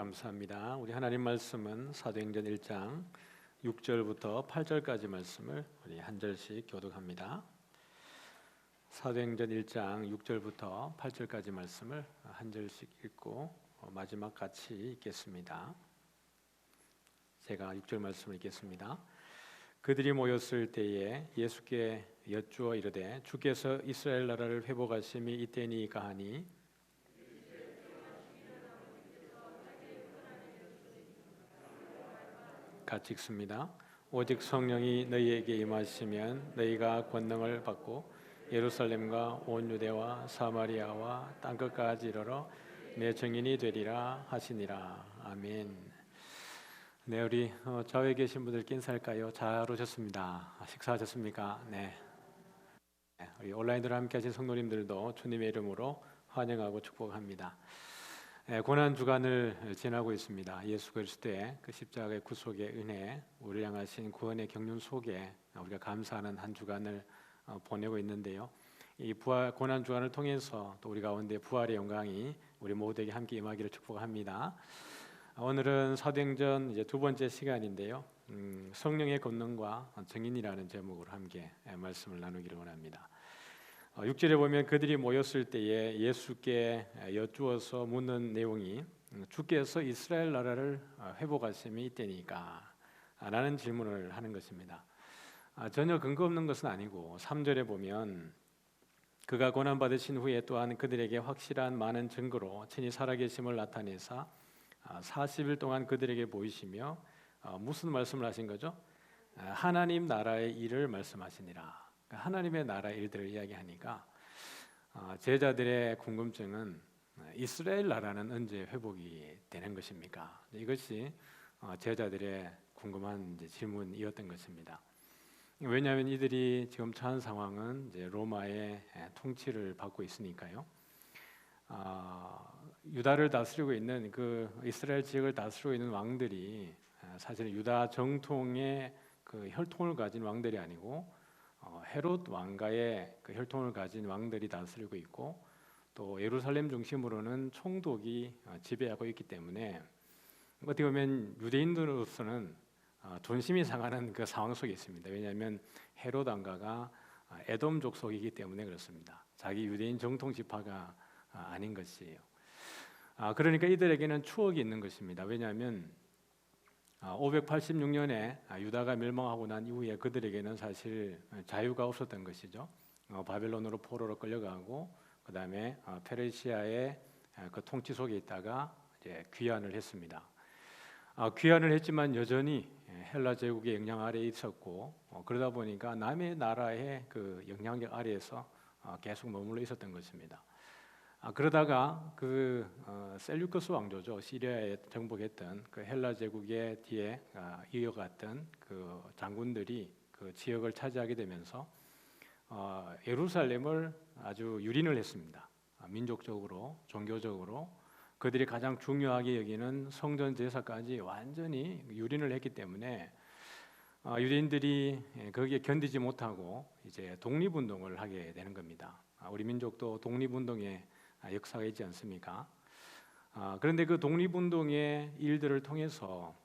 감사합니다. 우리 하나님 말씀은 사도행전 1장 6절부터 8절까지 말씀을 우리 한 절씩 교독합니다. 사도행전 1장 6절부터 8절까지 말씀을 한 절씩 읽고 마지막 같이 읽겠습니다. 제가 6절 말씀을 읽겠습니다. 그들이 모였을 때에 예수께 여쭈어 이르되 주께서 이스라엘 나라를 회복하심이 이때니까 하니 같이 읽습니다. 오직 성령이 너희에게 임하시면 너희가 권능을 받고 예루살렘과 온 유대와 사마리아와 땅끝까지 이르러 내 증인이 되리라 하시니라. 아멘. 네, 우리 좌우에 계신 분들께 인사할까요? 잘 오셨습니다. 식사하셨습니까? 네. 우리 온라인으로 함께하신 성도님들도 주님의 이름으로 환영하고 축복합니다. 고난 주간을 지나고 있습니다. 예수 그리스도의 그 십자가의 구속의 은혜, 우리를 향하신 구원의 경륜 속에 우리가 감사하는 한 주간을 보내고 있는데요. 이 부활 고난 주간을 통해서 또 우리 가운데 부활의 영광이 우리 모두에게 함께 임하기를 축복합니다. 오늘은 사도행전 이제 두 번째 시간인데요. 성령의 권능과 증인이라는 제목으로 함께 말씀을 나누기를 원합니다. 6절에 보면 그들이 모였을 때에 예수께 여쭈어서 묻는 내용이 주께서 이스라엘 나라를 회복하심이 이때니까 라는 질문을 하는 것입니다. 전혀 근거 없는 것은 아니고 3절에 보면 그가 고난받으신 후에 또한 그들에게 확실한 많은 증거로 친히 살아계심을 나타내사 40일 동안 그들에게 보이시며 무슨 말씀을 하신 거죠? 하나님 나라의 일을 말씀하시니라. 하나님의 나라 일들을 이야기하니까 제자들의 궁금증은 이스라엘 나라는 언제 회복이 되는 것입니까? 이것이 제자들의 궁금한 질문이었던 것입니다. 왜냐하면 이들이 지금 처한 상황은 이제 로마의 통치를 받고 있으니까요. 유다를 다스리고 있는 그 이스라엘 지역을 다스리고 있는 왕들이 사실은 유다 정통의 그 혈통을 가진 왕들이 아니고 헤롯 왕가의 그 혈통을 가진 왕들이 다스리고 있고 또 예루살렘 중심으로는 총독이 지배하고 있기 때문에 어떻게 보면 유대인들로서는 존심이 상하는 그 상황 속에 있습니다. 왜냐하면 헤롯 왕가가 에돔 족속이기 때문에 그렇습니다. 자기 유대인 정통 지파가 아닌 것이에요. 그러니까 이들에게는 추억이 있는 것입니다. 왜냐하면 586년에 유다가 멸망하고 난 이후에 그들에게는 사실 자유가 없었던 것이죠. 바벨론으로 포로로 끌려가고 그 다음에 페르시아의 그 통치 속에 있다가 이제 귀환을 했습니다. 귀환을 했지만 여전히 헬라 제국의 영향 아래에 있었고 그러다 보니까 남의 나라의 그 영향력 아래에서 계속 머물러 있었던 것입니다. 그러다가 그 셀류커스 왕조죠. 시리아에 정복했던 그 헬라 제국의 뒤에 이어갔던 그 장군들이 그 지역을 차지하게 되면서 예루살렘을 아주 유린을 했습니다. 민족적으로, 종교적으로 그들이 가장 중요하게 여기는 성전 제사까지 완전히 유린을 했기 때문에 유대인들이 거기에 견디지 못하고 이제 독립운동을 하게 되는 겁니다. 우리 민족도 독립운동에 역사가 있지 않습니까? 그런데 그 독립운동의 일들을 통해서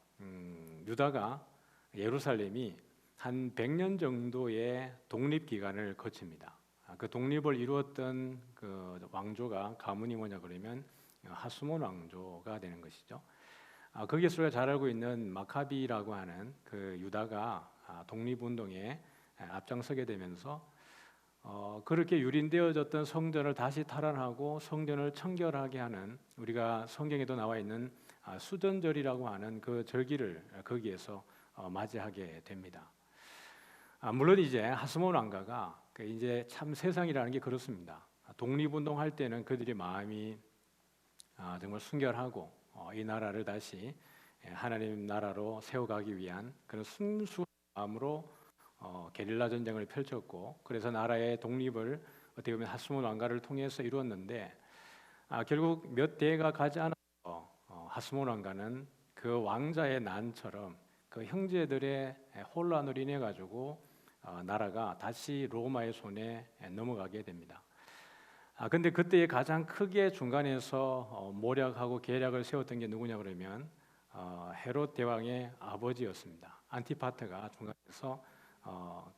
유다가 예루살렘이 한 100년 정도의 독립기간을 거칩니다. 그 독립을 이루었던 그 왕조가 가문이 뭐냐 그러면 하스몬 왕조가 되는 것이죠. 거기에서 우리가 잘 알고 있는 마카비라고 하는 그 유다가 독립운동에 앞장서게 되면서 그렇게 유린되어졌던 성전을 다시 탈환하고 성전을 청결하게 하는 우리가 성경에도 나와 있는 수전절이라고 하는 그 절기를 거기에서 맞이하게 됩니다. 물론 이제 하스몬 왕가가 이제 참 세상이라는 게 그렇습니다. 독립운동 할 때는 그들이 마음이 정말 순결하고 이 나라를 다시 하나님 나라로 세워가기 위한 그런 순수한 마음으로 게릴라 전쟁을 펼쳤고 그래서 나라의 독립을 어떻게 보면 하스몬 왕가를 통해서 이루었는데 결국 몇 대가 가지 않아서 하스몬 왕가는 그 왕자의 난처럼 그 형제들의 혼란으로 인해 가지고 나라가 다시 로마의 손에 넘어가게 됩니다. 근데 그때 가장 크게 중간에서 모략하고 계략을 세웠던 게 누구냐 그러면 헤롯 대왕의 아버지였습니다. 안티파트가 중간에서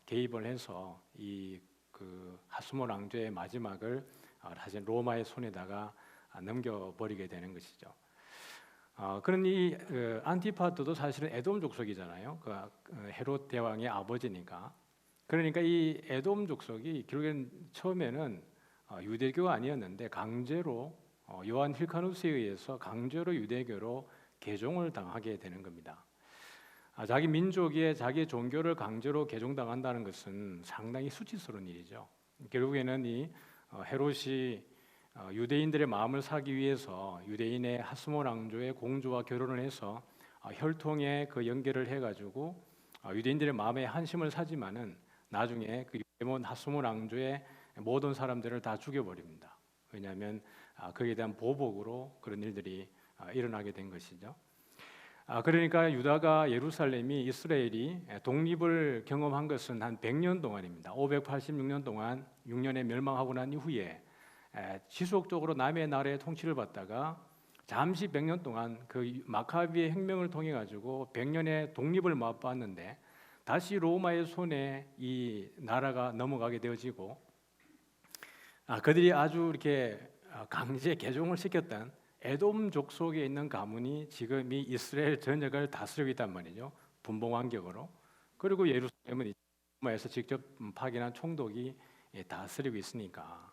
개입을 해서 이 그 하스몬 왕조의 마지막을 사실 로마의 손에다가 넘겨버리게 되는 것이죠. 그런 이 안티파트도 사실은 에돔 족속이잖아요. 헤롯 대왕의 아버지니까. 그러니까 이 에돔 족속이 결국엔 처음에는 유대교가 아니었는데 강제로 요한 힐카누스에 의해서 강제로 유대교로 개종을 당하게 되는 겁니다. 자기 민족의 자기 종교를 강제로 개종당한다는 것은 상당히 수치스러운 일이죠. 결국에는 이 헤롯이 유대인들의 마음을 사기 위해서 유대인의 하스몬 왕조의 공주와 결혼을 해서 혈통의 그 연결을 해가지고 유대인들의 마음에 한심을 사지만은 나중에 그 유대몬 하스몬 왕조의 모든 사람들을 다 죽여버립니다. 왜냐하면 거기에 대한 보복으로 그런 일들이 일어나게 된 것이죠. 그러니까 유다가 예루살렘이 이스라엘이 독립을 경험한 것은 한 100년 동안입니다. 586년 동안 6년에 멸망하고 난 이후에 지속적으로 남의 나라의 통치를 받다가 잠시 100년 동안 그 마카비의 혁명을 통해 가지고 100년의 독립을 맛봤는데 다시 로마의 손에 이 나라가 넘어가게 되어지고 그들이 아주 이렇게 강제 개종을 시켰던 에돔 족속에 있는 가문이 지금 이 이스라엘 전역을 다스리고 있단 말이죠. 분봉 왕격으로. 그리고 예루살렘은 로마에서 직접 파견한 총독이 다스리고 있으니까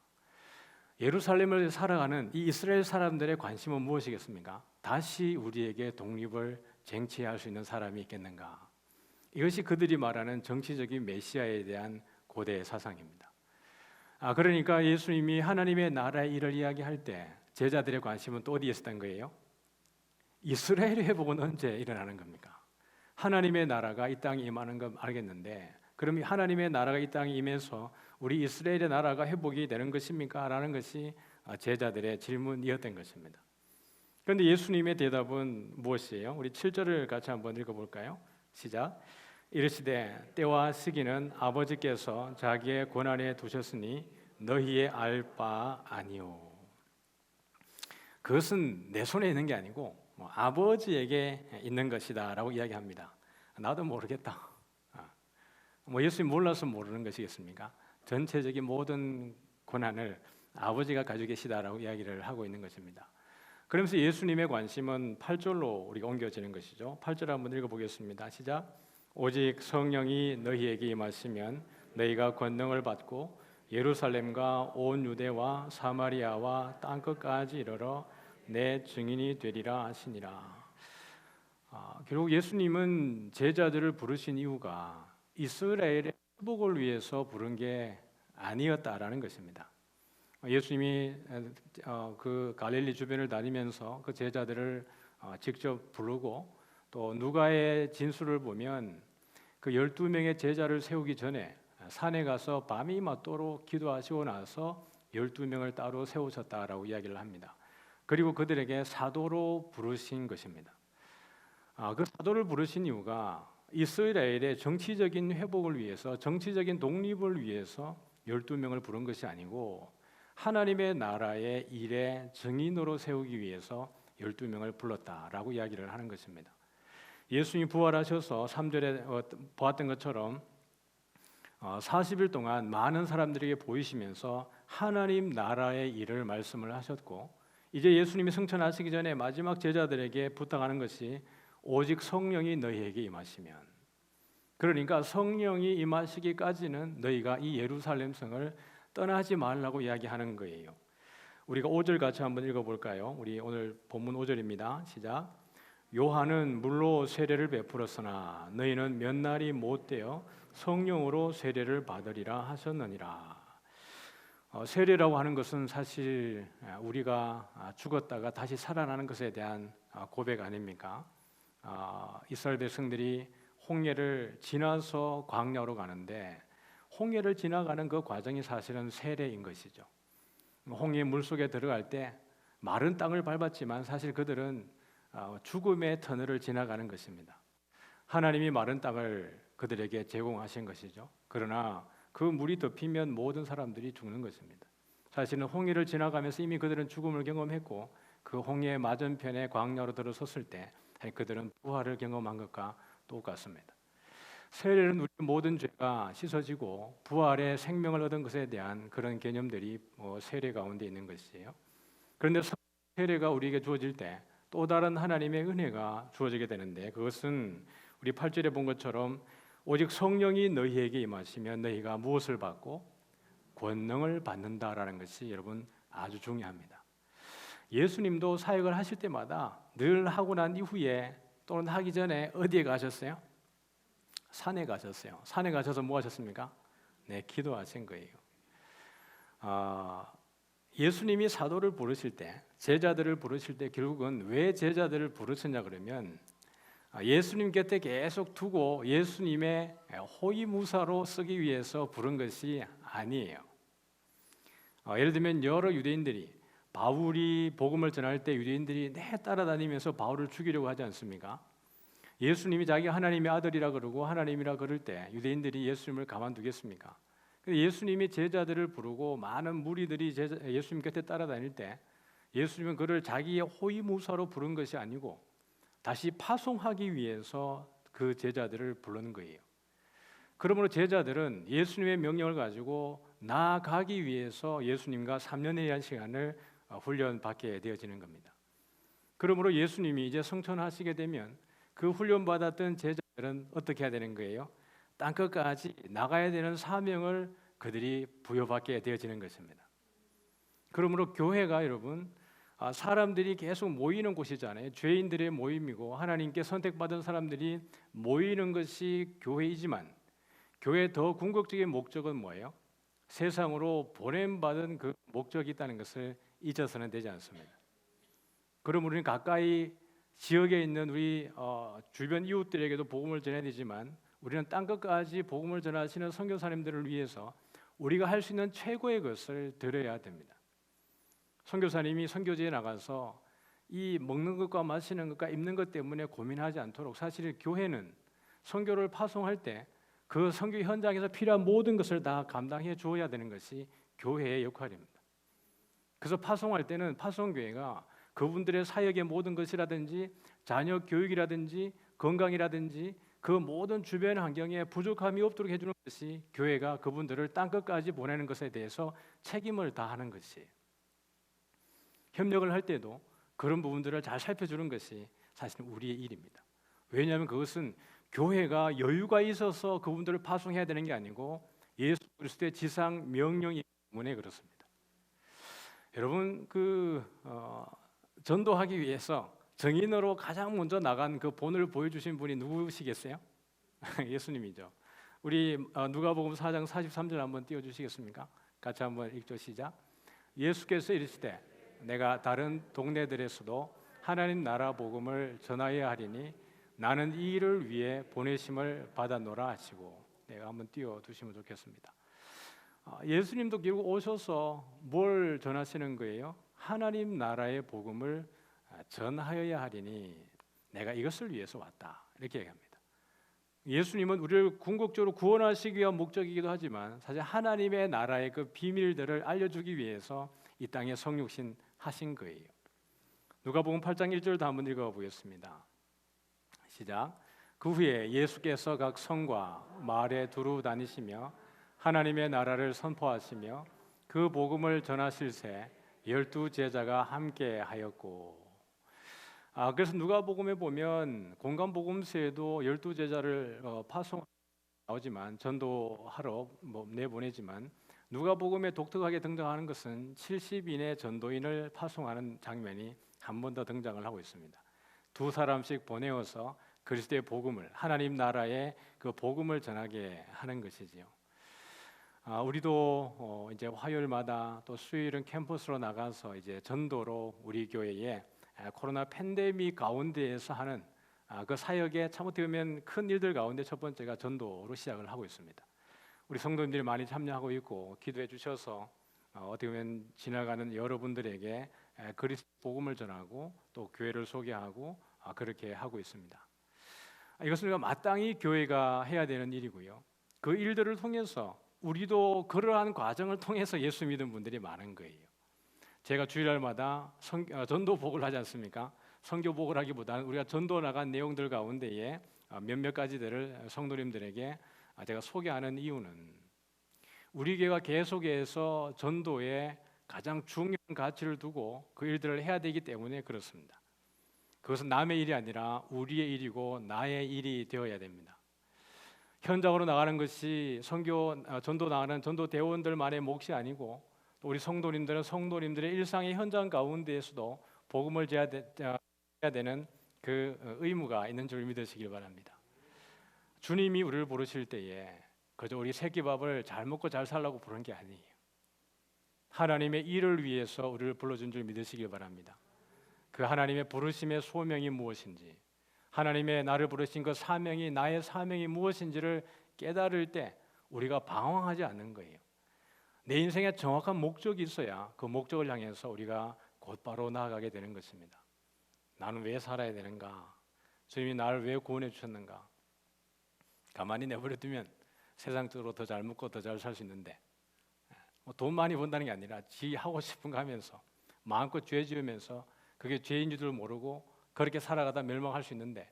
예루살렘을 살아가는 이 이스라엘 사람들의 관심은 무엇이겠습니까? 다시 우리에게 독립을 쟁취할 수 있는 사람이 있겠는가? 이것이 그들이 말하는 정치적인 메시아에 대한 고대 사상입니다. 그러니까 예수님이 하나님의 나라의 일을 이야기할 때 제자들의 관심은 또 어디에 있었던 거예요? 이스라엘의 회복은 언제 일어나는 겁니까? 하나님의 나라가 이 땅에 임하는 건 알겠는데 그럼 하나님의 나라가 이 땅에 임해서 우리 이스라엘의 나라가 회복이 되는 것입니까? 라는 것이 제자들의 질문이었던 것입니다. 그런데 예수님의 대답은 무엇이에요? 우리 7절을 같이 한번 읽어볼까요? 시작. 이르시되 때와 시기는 아버지께서 자기의 권한에 두셨으니 너희의 알 바 아니오. 그것은 내 손에 있는 게 아니고 아버지에게 있는 것이다 라고 이야기합니다. 나도 모르겠다. 예수님 몰라서 모르는 것이겠습니까? 전체적인 모든 권한을 아버지가 가지고 계시다라고 이야기를 하고 있는 것입니다. 그러면서 예수님의 관심은 8절로 우리가 옮겨지는 것이죠. 8절 한번 읽어보겠습니다. 시작. 오직 성령이 너희에게 임하시면 너희가 권능을 받고 예루살렘과 온 유대와 사마리아와 땅끝까지 이르러 내 증인이 되리라 하시니라. 결국 예수님은 제자들을 부르신 이유가 이스라엘의 회복을 위해서 부른 게 아니었다라는 것입니다. 예수님이 그 갈릴리 주변을 다니면서 그 제자들을 직접 부르고 또 누가의 진술을 보면 그 12명의 제자를 세우기 전에 산에 가서 밤이 맞도록 기도하시고 나서 12명을 따로 세우셨다라고 이야기를 합니다. 그리고 그들에게 사도로 부르신 것입니다. 그 사도를 부르신 이유가 이스라엘의 정치적인 회복을 위해서 정치적인 독립을 위해서 12명을 부른 것이 아니고 하나님의 나라의 일의 증인으로 세우기 위해서 12명을 불렀다라고 이야기를 하는 것입니다. 예수님이 부활하셔서 3절에 보았던 것처럼 40일 동안 많은 사람들에게 보이시면서 하나님 나라의 일을 말씀을 하셨고 이제 예수님이 승천하시기 전에 마지막 제자들에게 부탁하는 것이 오직 성령이 너희에게 임하시면, 그러니까 성령이 임하시기까지는 너희가 이 예루살렘 성을 떠나지 말라고 이야기하는 거예요. 우리가 5절 같이 한번 읽어볼까요? 우리 오늘 본문 5절입니다. 시작. 요한은 물로 세례를 베풀었으나 너희는 몇 날이 못되어 성령으로 세례를 받으리라 하셨느니라. 세례라고 하는 것은 사실 우리가 죽었다가 다시 살아나는 것에 대한 고백 아닙니까? 이스라엘 백성들이 홍해를 지나서 광야로 가는데 홍해를 지나가는 그 과정이 사실은 세례인 것이죠. 홍해 물속에 들어갈 때 마른 땅을 밟았지만 사실 그들은 죽음의 터널을 지나가는 것입니다. 하나님이 마른 땅을 그들에게 제공하신 것이죠. 그러나 그 물이 덮이면 모든 사람들이 죽는 것입니다. 사실은 홍해를 지나가면서 이미 그들은 죽음을 경험했고 그 홍해 맞은편에 광야로 들어섰을 때 그들은 부활을 경험한 것과 똑같습니다. 세례는 우리 모든 죄가 씻어지고 부활의 생명을 얻은 것에 대한 그런 개념들이 세례 가운데 있는 것이에요. 그런데 세례가 우리에게 주어질 때 또 다른 하나님의 은혜가 주어지게 되는데, 그것은 우리 8절에 본 것처럼 오직 성령이 너희에게 임하시면 너희가 무엇을 받고 권능을 받는다라는 것이 여러분 아주 중요합니다. 예수님도 사역을 하실 때마다 늘 하고 난 이후에 또는 하기 전에 어디에 가셨어요? 산에 가셨어요. 산에 가셔서 뭐 하셨습니까? 네, 기도하신 거예요. 예수님이 사도를 부르실 때, 제자들을 부르실 때 결국은 왜 제자들을 부르셨냐 그러면 예수님 곁에 계속 두고 예수님의 호위무사로 쓰기 위해서 부른 것이 아니에요. 예를 들면 여러 유대인들이 바울이 복음을 전할 때 유대인들이 따라다니면서 바울을 죽이려고 하지 않습니까? 예수님이 자기가 하나님의 아들이라 그러고 하나님이라 그럴 때 유대인들이 예수님을 가만두겠습니까? 예수님이 제자들을 부르고 많은 무리들이 예수님 곁에 따라다닐 때 예수님은 그를 자기의 호위무사로 부른 것이 아니고 다시 파송하기 위해서 그 제자들을 부르는 거예요. 그러므로 제자들은 예수님의 명령을 가지고 나아가기 위해서 예수님과 3년에 대한 시간을 훈련받게 되어지는 겁니다. 그러므로 예수님이 이제 성천하시게 되면 그 훈련받았던 제자들은 어떻게 해야 되는 거예요? 땅끝까지 나가야 되는 사명을 그들이 부여받게 되어지는 것입니다. 그러므로 교회가 여러분 사람들이 계속 모이는 곳이잖아요. 죄인들의 모임이고 하나님께 선택받은 사람들이 모이는 것이 교회이지만 교회의 더 궁극적인 목적은 뭐예요? 세상으로 보냄받은 그 목적이 있다는 것을 잊어서는 되지 않습니다. 그러므로 우리는 가까이 지역에 있는 우리 주변 이웃들에게도 복음을 전해야 되지만 우리는 땅끝까지 복음을 전하시는 선교사님들을 위해서 우리가 할 수 있는 최고의 것을 드려야 됩니다. 선교사님이 선교지에 나가서 이 먹는 것과 마시는 것과 입는 것 때문에 고민하지 않도록 사실 교회는 선교를 파송할 때 그 선교 현장에서 필요한 모든 것을 다 감당해 주어야 되는 것이 교회의 역할입니다. 그래서 파송할 때는 파송교회가 그분들의 사역의 모든 것이라든지 자녀 교육이라든지 건강이라든지 그 모든 주변 환경에 부족함이 없도록 해주는 것이 교회가 그분들을 땅끝까지 보내는 것에 대해서 책임을 다하는 것이에요. 협력을 할 때도 그런 부분들을 잘 살펴주는 것이 사실 우리의 일입니다. 왜냐하면 그것은 교회가 여유가 있어서 그분들을 파송해야 되는 게 아니고 예수 그리스도의 지상 명령이기 때문에 그렇습니다. 여러분 전도하기 위해서 정인으로 가장 먼저 나간 그 본을 보여주신 분이 누구시겠어요? 예수님이죠. 우리 누가복음 4장 43절 한번 띄워주시겠습니까? 같이 한번 읽죠. 시작. 예수께서 이르시되 내가 다른 동네들에서도 하나님 나라 복음을 전하여야 하리니 나는 이 일을 위해 보내심을 받았노라 하시고, 내가 한번 띄워두시면 좋겠습니다. 예수님도 결국 오셔서 뭘 전하시는 거예요? 하나님 나라의 복음을 전하여야 하리니 내가 이것을 위해서 왔다, 이렇게 얘기합니다. 예수님은 우리를 궁극적으로 구원하시기 위한 목적이기도 하지만 사실 하나님의 나라의 그 비밀들을 알려주기 위해서 이 땅에 성육신 하신 거예요. 누가복음 8장 1절도 한번 읽어보겠습니다. 시작. 그 후에 예수께서 각 성과 마을에 두루 다니시며 하나님의 나라를 선포하시며 그 복음을 전하실새 12 제자가 함께 하였고. 그래서 누가복음에 보면 공간복음서에도 12 제자를 파송 나오지만 전도하러 내보내지만 누가복음에 독특하게 등장하는 것은 70인의 전도인을 파송하는 장면이 한 번 더 등장을 하고 있습니다. 2사람씩 보내어서 그리스도의 복음을, 하나님 나라의 그 복음을 전하게 하는 것이지요. 우리도 이제 화요일마다 또 수요일은 캠퍼스로 나가서 이제 전도로 우리 교회에 코로나 팬데믹 가운데에서 하는 그 사역에 참 어떻게 보면 큰 일들 가운데 첫 번째가 전도로 시작을 하고 있습니다. 우리 성도님들이 많이 참여하고 있고 기도해 주셔서 어떻게 보면 지나가는 여러분들에게 그리스도 복음을 전하고 또 교회를 소개하고 그렇게 하고 있습니다. 이것은 우리가 마땅히 교회가 해야 되는 일이고요. 그 일들을 통해서 우리도 그러한 과정을 통해서 예수 믿은 분들이 많은 거예요. 제가 주일날마다 전도복을 하지 않습니까? 선교복을 하기보다는 우리가 전도 나간 내용들 가운데에 몇몇 가지들을 성도님들에게 제가 소개하는 이유는 우리 교회가 계속해서 전도에 가장 중요한 가치를 두고 그 일들을 해야 되기 때문에 그렇습니다. 그것은 남의 일이 아니라 우리의 일이고 나의 일이 되어야 됩니다. 현장으로 나가는 것이 전도 나가는 전도 대원들만의 몫이 아니고 또 우리 성도님들은 성도님들의 일상의 현장 가운데에서도 복음을 전해야 되는 그 의무가 있는 줄 믿으시길 바랍니다. 주님이 우리를 부르실 때에 그저 우리 새끼밥을 잘 먹고 잘 살라고 부른 게 아니에요. 하나님의 일을 위해서 우리를 불러준 줄 믿으시길 바랍니다. 그 하나님의 부르심의 소명이 무엇인지, 하나님의 나를 부르신 그 사명이 나의 사명이 무엇인지를 깨달을 때 우리가 방황하지 않는 거예요. 내 인생에 정확한 목적이 있어야 그 목적을 향해서 우리가 곧바로 나아가게 되는 것입니다. 나는 왜 살아야 되는가? 주님이 나를 왜 구원해 주셨는가? 가만히 내버려 두면 세상적으로 더 잘 먹고 더 잘 살 수 있는데 돈 많이 번다는 게 아니라 지 하고 싶은 거 하면서 마음껏 죄 지으면서 그게 죄인 줄도 모르고 그렇게 살아가다 멸망할 수 있는데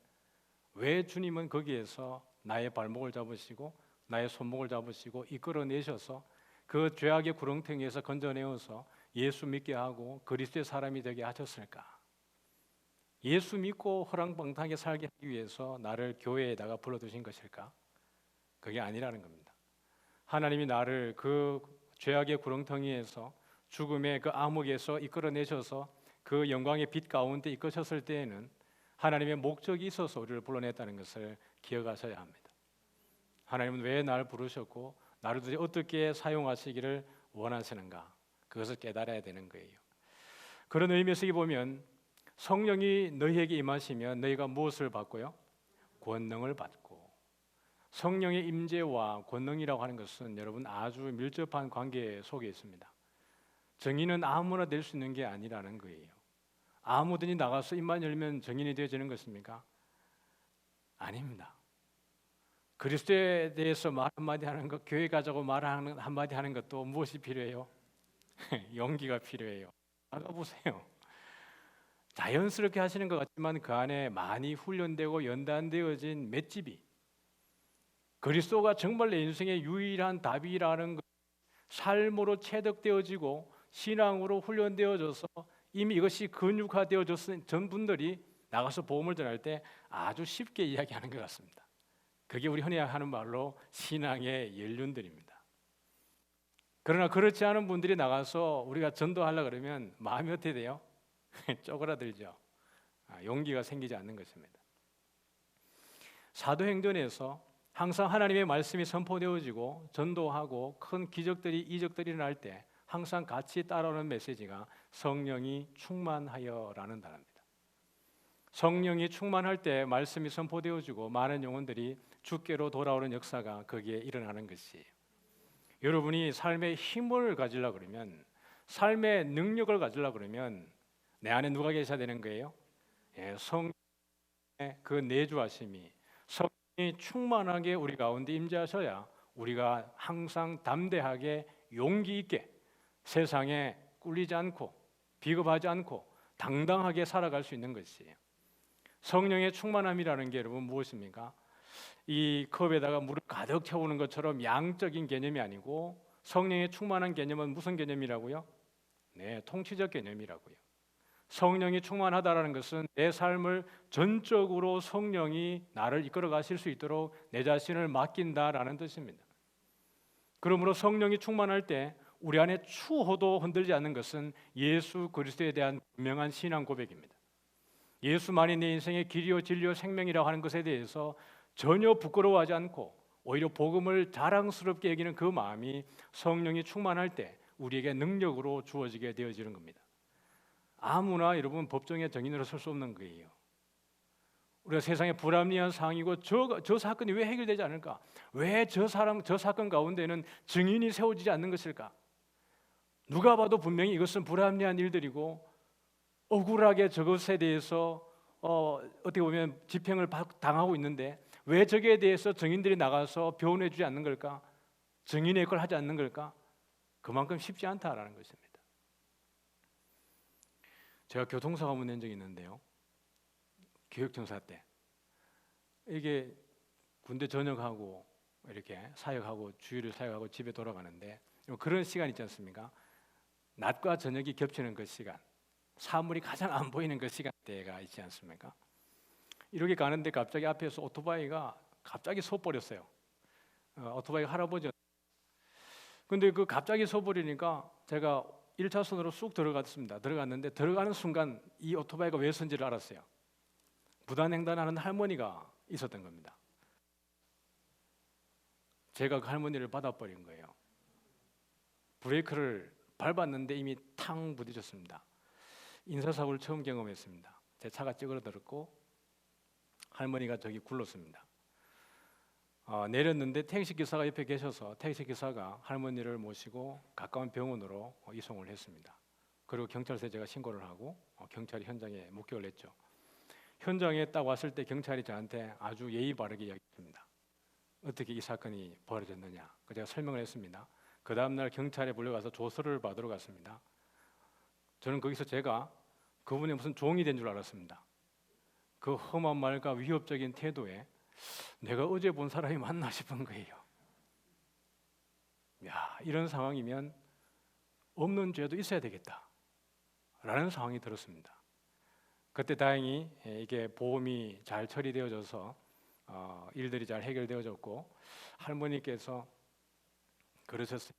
왜 주님은 거기에서 나의 발목을 잡으시고 나의 손목을 잡으시고 이끌어내셔서 그 죄악의 구렁텅이에서 건져내어서 예수 믿게 하고 그리스도의 사람이 되게 하셨을까? 예수 믿고 허랑방탕하게 살게 하기 위해서 나를 교회에다가 불러두신 것일까? 그게 아니라는 겁니다. 하나님이 나를 그 죄악의 구렁텅이에서 죽음의 그 암흑에서 이끌어내셔서 그 영광의 빛 가운데 이끄셨을 때에는 하나님의 목적이 있어서 우리를 불러냈다는 것을 기억하셔야 합니다. 하나님은 왜 나를 부르셨고 나를 도대체 어떻게 사용하시기를 원하시는가? 그것을 깨달아야 되는 거예요. 그런 의미에서 보면 성령이 너희에게 임하시면 너희가 무엇을 받고요? 권능을 받고. 성령의 임재와 권능이라고 하는 것은 여러분 아주 밀접한 관계 속에 있습니다. 정의는 아무나 될 수 있는 게 아니라는 거예요. 아무든지 나가서 입만 열면 정인이 되어지는 것입니까? 아닙니다. 그리스도에 대해서 말 한마디 하는 것, 교회 가자고 말 한마디 하는 것도 무엇이 필요해요? 용기가 필요해요. 나가보세요. 자연스럽게 하시는 것 같지만 그 안에 많이 훈련되고 연단되어진 맷집이 그리스도가 정말 내 인생의 유일한 답이라는 것, 삶으로 체득되어지고 신앙으로 훈련되어져서 이미 이것이 근육화되어졌은 전 분들이 나가서 복음을 전할 때 아주 쉽게 이야기하는 것 같습니다. 그게 우리 흔히 하는 말로 신앙의 연륜들입니다. 그러나 그렇지 않은 분들이 나가서 우리가 전도하려고 그러면 마음이 어떻게 돼요? 쪼그라들죠. 용기가 생기지 않는 것입니다. 사도행전에서 항상 하나님의 말씀이 선포되어지고 전도하고 큰 기적들이 이적들이 일어날 때 항상 같이 따라오는 메시지가 성령이 충만하여라는 단어입니다. 성령이 충만할 때 말씀이 선포되어지고 많은 영혼들이 주께로 돌아오는 역사가 거기에 일어나는 것이에요. 여러분이 삶의 힘을 가지려고 그러면, 삶의 능력을 가지려고 그러면 내 안에 누가 계셔야 되는 거예요? 성령의 그 내주하심이, 성령이 충만하게 우리 가운데 임재하셔야 우리가 항상 담대하게 용기 있게 세상에 꿀리지 않고 비겁하지 않고 당당하게 살아갈 수 있는 것이에요. 성령의 충만함이라는 게 여러분 무엇입니까? 이 컵에다가 물을 가득 채우는 것처럼 양적인 개념이 아니고 성령의 충만한 개념은 무슨 개념이라고요? 네, 통치적 개념이라고요. 성령이 충만하다라는 것은 내 삶을 전적으로 성령이 나를 이끌어 가실 수 있도록 내 자신을 맡긴다라는 뜻입니다. 그러므로 성령이 충만할 때 우리 안에 추호도 흔들지 않는 것은 예수 그리스도에 대한 분명한 신앙 고백입니다. 예수만이 내 인생의 길이요 진리요 생명이라고 하는 것에 대해서 전혀 부끄러워하지 않고 오히려 복음을 자랑스럽게 여기는 그 마음이 성령이 충만할 때 우리에게 능력으로 주어지게 되어지는 겁니다. 아무나 여러분 법정의 증인으로 설 수 없는 거예요. 우리가 세상에 불합리한 상황이고 저 사건이 왜 해결되지 않을까? 왜 저 사건 가운데는 증인이 세워지지 않는 것일까? 누가 봐도 분명히 이것은 불합리한 일들이고 억울하게 저것에 대해서 어떻게 보면 집행을 당하고 있는데 왜 저기에 대해서 증인들이 나가서 변호해 주지 않는 걸까? 증인의 역할을 하지 않는 걸까? 그만큼 쉽지 않다라는 것입니다. 제가 교통사고 한번 낸 적이 있는데요. 교육청사 때 이게 군대 전역하고 이렇게 사역하고 주일을 사역하고 집에 돌아가는데 그런 시간 있지 않습니까? 낮과 저녁이 겹치는 그 시간, 사물이 가장 안 보이는 그 시간대가 있지 않습니까? 이렇게 가는데 갑자기 앞에서 오토바이가 갑자기 솟버렸어요. 오토바이 할아버지. 근데 그 갑자기 솟버리니까 제가 1차선으로 쑥 들어갔습니다. 들어갔는데 들어가는 순간 이 오토바이가 왜 선지를 알았어요. 무단횡단하는 할머니가 있었던 겁니다. 제가 그 할머니를 받아버린 거예요. 브레이크를 밟았는데 이미 탕 부딪혔습니다. 인사사고를 처음 경험했습니다. 제 차가 찌그러들었고 할머니가 저기 굴렀습니다. 내렸는데 택시기사가 옆에 계셔서 택시기사가 할머니를 모시고 가까운 병원으로 이송을 했습니다. 그리고 경찰서에 제가 신고를 하고 경찰이 현장에 목격을 했죠. 현장에 딱 왔을 때 경찰이 저한테 아주 예의 바르게 이야기했습니다. 어떻게 이 사건이 벌어졌느냐. 제가 설명을 했습니다. 그 다음날 경찰에 불려가서 조서를 받으러 갔습니다. 저는 거기서 제가 그분의 무슨 종이 된 줄 알았습니다. 그 험한 말과 위협적인 태도에 내가 어제 본 사람이 맞나 싶은 거예요. 야, 이런 상황이면 없는 죄도 있어야 되겠다 라는 상황이 들었습니다. 그때 다행히 이게 보험이 잘 처리되어져서 일들이 잘 해결되어졌고 할머니께서 그러셨어요.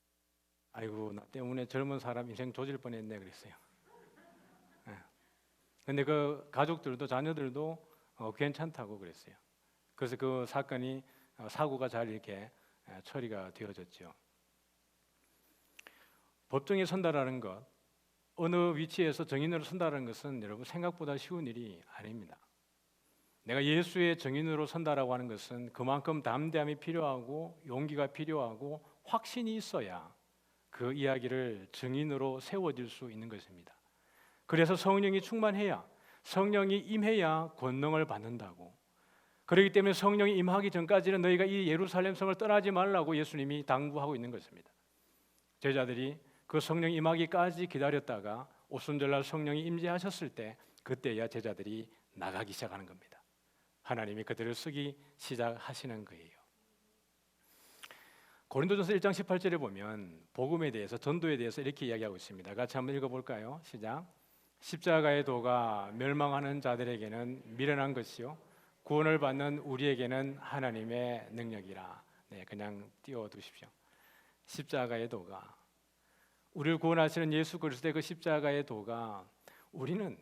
아이고, 나 때문에 젊은 사람 인생 조질 뻔했네 그랬어요. 근데 그 가족들도 자녀들도 괜찮다고 그랬어요. 그래서 그 사건이 사고가 잘 이렇게 처리가 되어졌죠. 법정에 선다라는 것, 어느 위치에서 정인으로 선다라는 것은 여러분 생각보다 쉬운 일이 아닙니다. 내가 예수의 정인으로 선다라고 하는 것은 그만큼 담대함이 필요하고 용기가 필요하고 확신이 있어야 그 이야기를 정인으로 세워질 수 있는 것입니다. 그래서 성령이 충만해야, 성령이 임해야 권능을 받는다고. 그렇기 때문에 성령이 임하기 전까지는 너희가 이 예루살렘 성을 떠나지 말라고 예수님이 당부하고 있는 것입니다. 제자들이 그 성령 임하기까지 기다렸다가 오순절날 성령이 임재하셨을 때 그때야 제자들이 나가기 시작하는 겁니다. 하나님이 그들을 쓰기 시작하시는 거예요. 고린도전서 1장 18절에 보면 복음에 대해서, 전도에 대해서 이렇게 이야기하고 있습니다. 같이 한번 읽어볼까요? 시작. 십자가의 도가 멸망하는 자들에게는 미련한 것이요 구원을 받는 우리에게는 하나님의 능력이라. 네, 그냥 띄워두십시오. 십자가의 도가, 우리를 구원하시는 예수 그리스도의 그 십자가의 도가, 우리는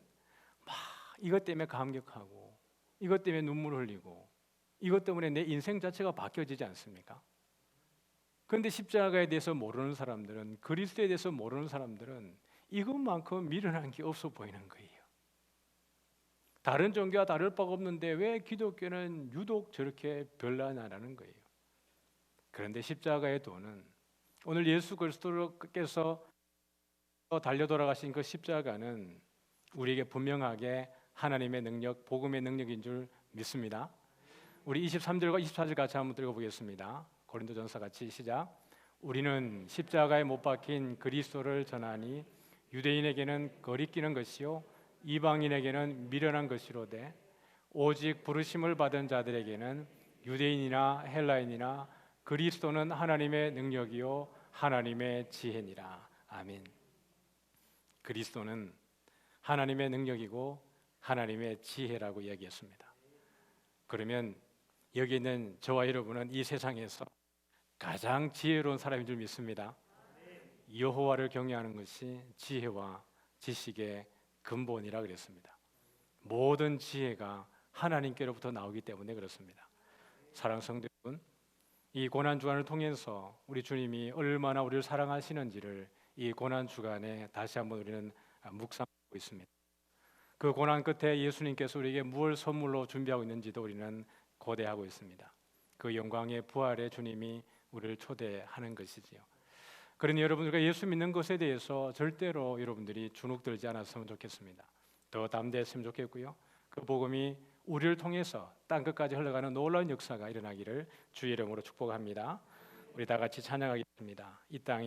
막 이것 때문에 감격하고 이것 때문에 눈물을 흘리고 이것 때문에 내 인생 자체가 바뀌어지지 않습니까? 그런데 십자가에 대해서 모르는 사람들은, 그리스도에 대해서 모르는 사람들은 이것만큼 미련한 게 없어 보이는 거예요. 다른 종교와 다를 바가 없는데 왜 기독교는 유독 저렇게 별나냐라는 거예요. 그런데 십자가의 도는, 오늘 예수 그리스도께서 달려 돌아가신 그 십자가는 우리에게 분명하게 하나님의 능력, 복음의 능력인 줄 믿습니다. 우리 23절과 24절 같이 한번 읽어보겠습니다. 고린도전서 같이 시작. 우리는 십자가에 못 박힌 그리스도를 전하니 유대인에게는 거리끼는 것이요 이방인에게는 미련한 것이로되 오직 부르심을 받은 자들에게는 유대인이나 헬라인이나 그리스도는 하나님의 능력이요 하나님의 지혜니라. 아멘. 그리스도는 하나님의 능력이고 하나님의 지혜라고 이야기했습니다. 그러면 여기 있는 저와 여러분은 이 세상에서 가장 지혜로운 사람인 줄 믿습니다. 여호와를 경외하는 것이 지혜와 지식의 근본이라 그랬습니다. 모든 지혜가 하나님께로부터 나오기 때문에 그렇습니다. 사랑하는 성도 여러분, 이 고난 주간을 통해서 우리 주님이 얼마나 우리를 사랑하시는지를 이 고난 주간에 다시 한번 우리는 묵상하고 있습니다. 그 고난 끝에 예수님께서 우리에게 무엇을 선물로 준비하고 있는지도 우리는 고대하고 있습니다. 그 영광의 부활의 주님이 우리를 초대하는 것이지요. 그러니 여러분, 우리가 예수 믿는 것에 대해서 절대로 여러분들이 주눅들지 않았으면 좋겠습니다. 더 담대했으면 좋겠고요. 그 복음이 우리를 통해서 땅끝까지 흘러가는 놀라운 역사가 일어나기를 주의 이름으로 축복합니다. 우리 다 같이 찬양하겠습니다. 이 땅에